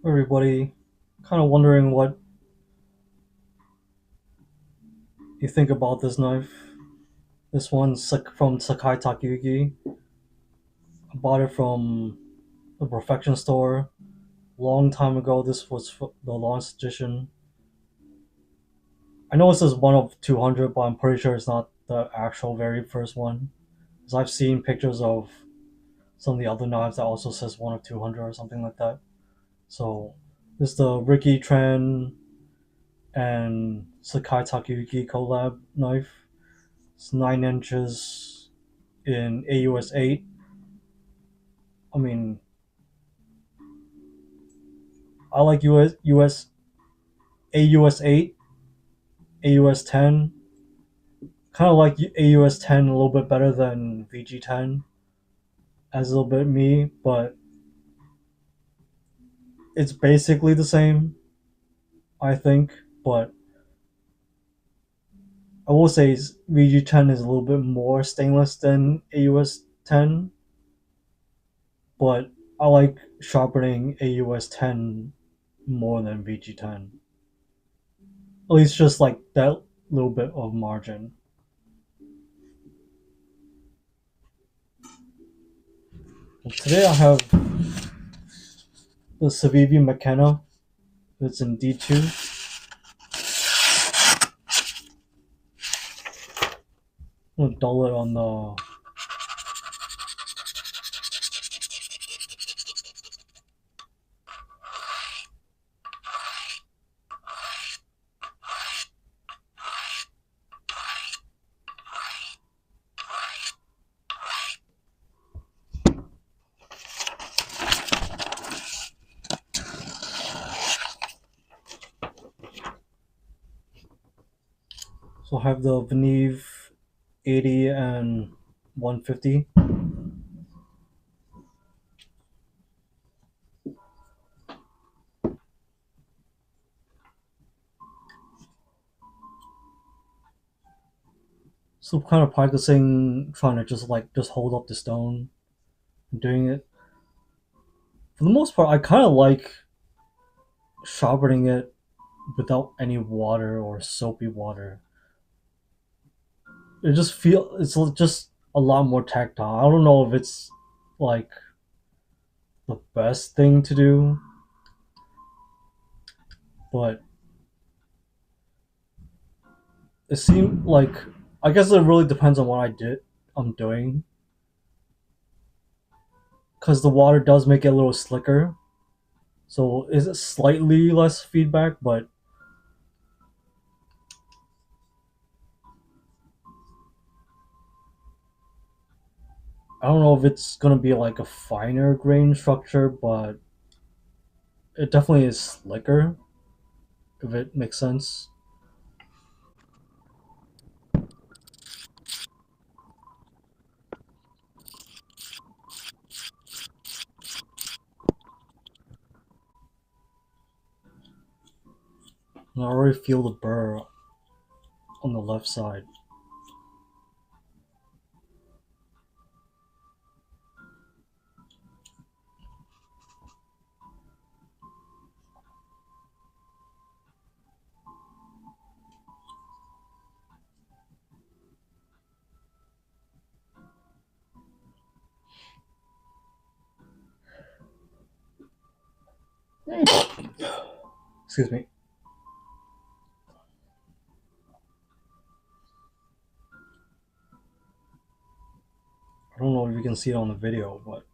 Everybody, kind of wondering what you think about this knife. This one's from Sakai Takayuki. I bought it from the Perfection store long time ago. This was the launch edition. I know it says one of 200, but I'm pretty sure it's not the actual very first one. Because I've seen pictures of some of the other knives that also says one of 200 or something like that. So this is the Ricky Tran and Sakai Takayuki collab knife. It's 9 inches in AUS 8. I mean, I like AUS 8, AUS 10. Kind of like AUS 10 a little bit better than VG 10, as a little bit me, but it's basically the same, I think. But I will say VG 10 is a little bit more stainless than AUS 10, but I like sharpening AUS 10 more than VG 10. At least just like that little bit of margin. Well, today I have the Civivi McKenna. It's in D2. I'm gonna dull it on the. So I have the venev 80 and 150. So I'm kind of practicing trying to just hold up the stone and doing it. For the most part, I kind of like sharpening it without any water or soapy water. It's just a lot more tactile. I don't know if it's like the best thing to do, but it seemed like I guess it really depends on what I'm doing, because the water does make it a little slicker. So is it slightly less feedback, but I don't know if it's gonna be like a finer grain structure, but it definitely is slicker, if it makes sense. And I already feel the burr on the left side. Excuse me. I don't know if you can see it on the video, but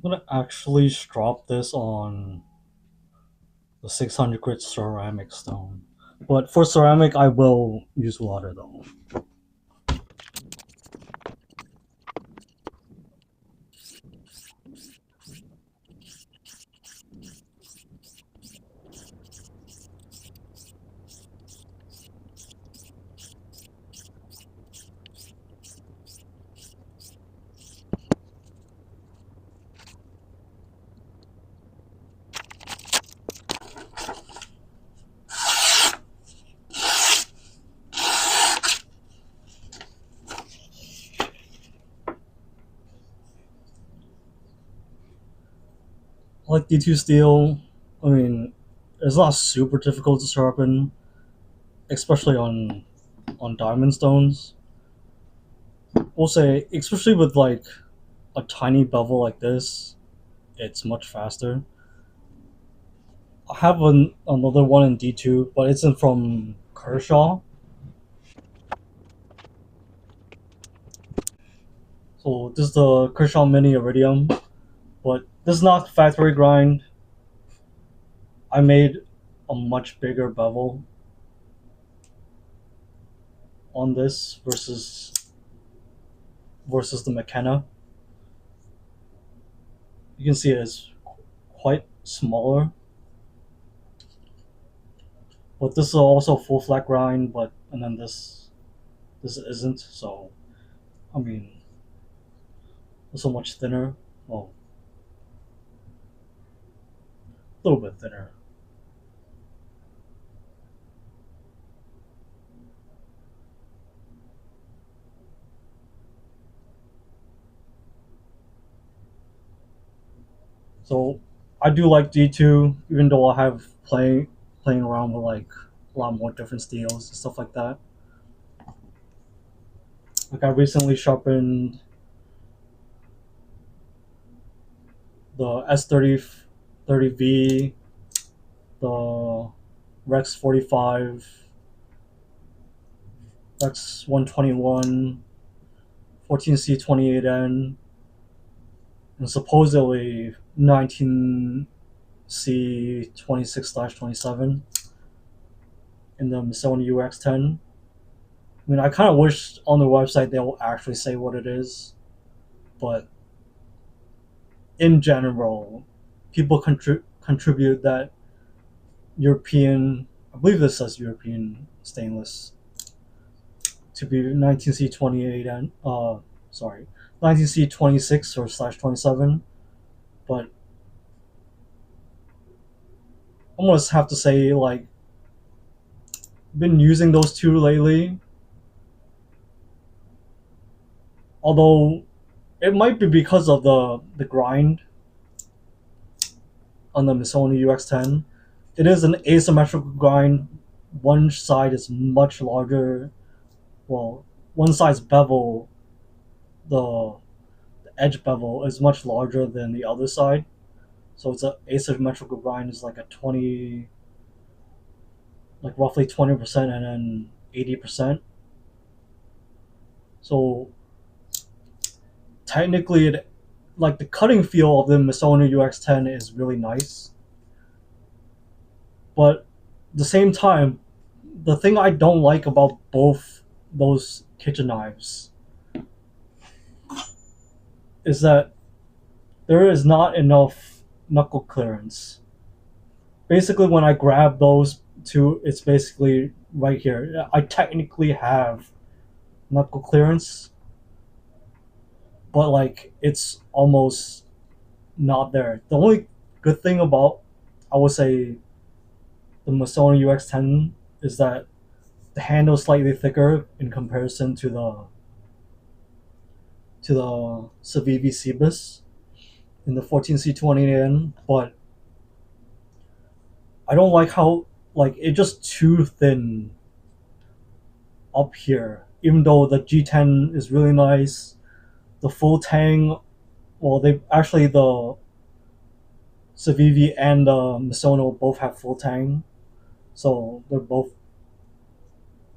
I'm gonna actually strop this on the 600 grit ceramic stone. But for ceramic, I will use water though. Like D2 steel, I mean, it's not super difficult to sharpen, especially on diamond stones. We'll say, especially with like a tiny bevel like this, it's much faster. I have another one in D2, but it's in from Kershaw. So this is the Kershaw Mini Iridium, but this is not factory grind. I made a much bigger bevel on this versus the McKenna. You can see it's quite smaller, but this is also full flat grind. But and then this isn't. So I mean, it's so much thinner. Well, a little bit thinner. So I do like D2, even though I have playing around with like a lot more different steels and stuff like that. Like I recently sharpened the S30V, the Rex 45, Rex 121, 14C28N, and supposedly 19C26/27 in the Misono UX10. I mean, I kind of wish on the website they will actually say what it is, but in general, people contribute that European, I believe this says European stainless, to be 19C28 and sorry, 19C26 or /27, but almost have to say like been using those two lately. Although it might be because of the grind on the Misono UX10. It is an asymmetrical grind. One side is much larger. Well, one side's bevel, the edge bevel is much larger than the other side. So it's an asymmetrical grind is like a 20, like roughly 20% and then 80%. So technically, it like the cutting feel of the Misono UX10 is really nice, but at the same time, the thing I don't like about both those kitchen knives is that there is not enough knuckle clearance. Basically, when I grab those two, it's basically right here. I technically have knuckle clearance, but like it's almost not there. The only good thing about, I would say, the Misono UX10 is that the handle is slightly thicker in comparison to the Civivi Cibus in the 14C20N, but I don't like how like it's just too thin up here. Even though the G10 is really nice, the full tang, well, they actually the Civivi and the Misono both have full tang, so they're both.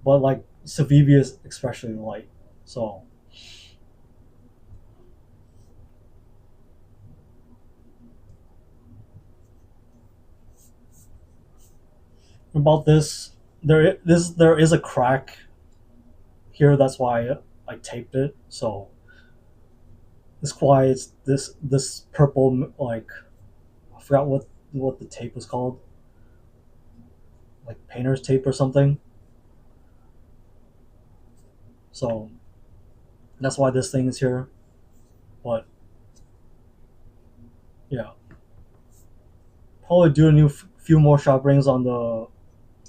But like Civivi is especially light, so About this, there is a crack here. That's why I taped it. So it's why it's this purple, like, I forgot what the tape was called, like painter's tape or something. So that's why this thing is here. But yeah, probably do a few more sharpenings on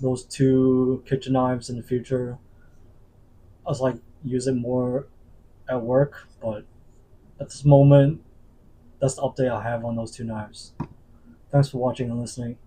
those two kitchen knives in the future. I was like use it more at work, but at this moment, that's the update I have on those two knives. Thanks for watching and listening.